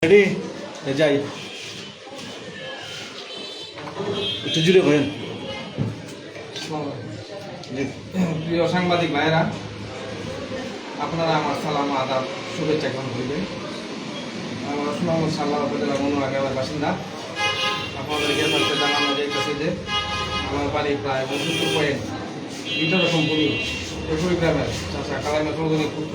Ready যাই একটু জুড়ে বলেন। প্রিয় সাংবাদিক ভাইরা, আপনারা আমার সালাম আদাব শুভেচ্ছা গ্রহণ করবেন। আমার মোহাম্মদ সাল্লাহ উপজেলা মনুয়া গ্রামের বাসিন্দা। আপনাদেরকে থাকতে জানানো যাইতেছে যে আমার বাড়ি প্রায় 69.2 রকম ভূমি একই গ্রামের চাষা কালামে চৌধুরী পুত্র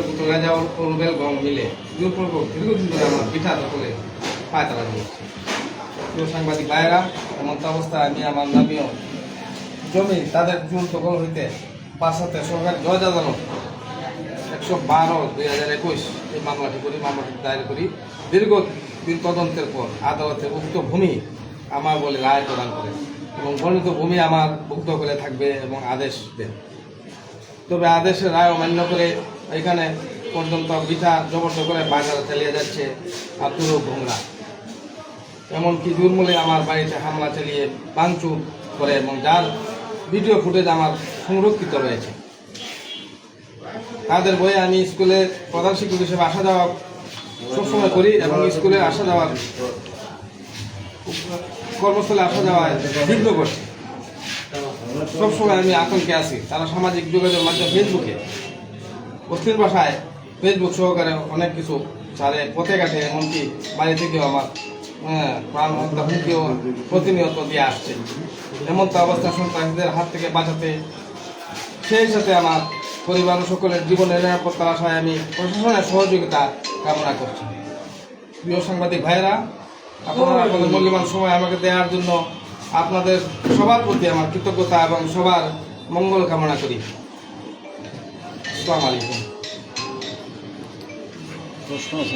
পুত্র রাজাউল ও রুবেল গং মিলে জোরপূর্বক দীর্ঘদিন ধরে আমার পিঠা দখলে পায়তারা দিয়েছে। প্রিয় সাংবাদিক ভাইয়েরা, এমন অবস্থায় আমি আমার নামীয় জমি তাদের জোর দখল হইতে বাঁচাতে সরকারি জজ আদালত 112/2021 এই মামলাটি দায়ের করি। দীর্ঘদিন তদন্তের পর আদালতে উক্ত ভূমি আমার বলে রায় প্রদান করে এবং বর্ণিত ভূমি আমার ভুক্ত করে থাকবে এবং আদেশ দেন। তবে আদেশের রায় অমান্য করে এখানে পর্যন্ত বিঠা জবরদস্ত করে বাজারে চালিয়ে যাচ্ছে আব্দুল ভোংরা। এমনকি জুরমূলে আমার বাড়িতে হামলা চালিয়ে ভাঙচুর করে এবং যার ভিডিও ফুটেজ আমার সংরক্ষিত রয়েছে। তাদের বইয়ে আমি স্কুলে প্রধান শিক্ষক হিসেবে আসা যাওয়া সবসময় করি এবং স্কুলে আসা যাওয়ার কর্মস্থলে আসা যাওয়ায় বিঘ্ন করছি। সবসময় আমি আতঙ্কে আছি। তারা সামাজিক যোগাযোগ মাধ্যমে ফেসবুকে অস্থির ভাষায় ফেসবুক সহকারে অনেক কিছু ছাড়ে, পথে ঘাটে, এমনকি বাড়ি থেকেও আমার প্রাণ হত্যা হুমকিও প্রতিনিয়ত দিয়ে আসছে। এমন তো অবস্থা সন্ত্রাসীদের হাত থেকে বাঁচাতে সেই সাথে আমার পরিবার ও সকলের জীবনের নিরাপত্তার আশায় আমি প্রশাসনের সহযোগিতা কামনা করছি। প্রিয় সাংবাদিক ভাইয়েরা, আপনারা আপনাদের মূল্যবান সময় আমাকে দেওয়ার জন্য আপনাদের সবার প্রতি আমার কৃতজ্ঞতা এবং সবার মঙ্গল কামনা করি। আসসালামু আলাইকুম। প্রশ্ন আছে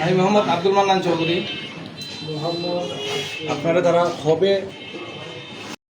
আমি মোহাম্মদ আব্দুল মান্নান চৌধুরী। আপনারা তারা হবে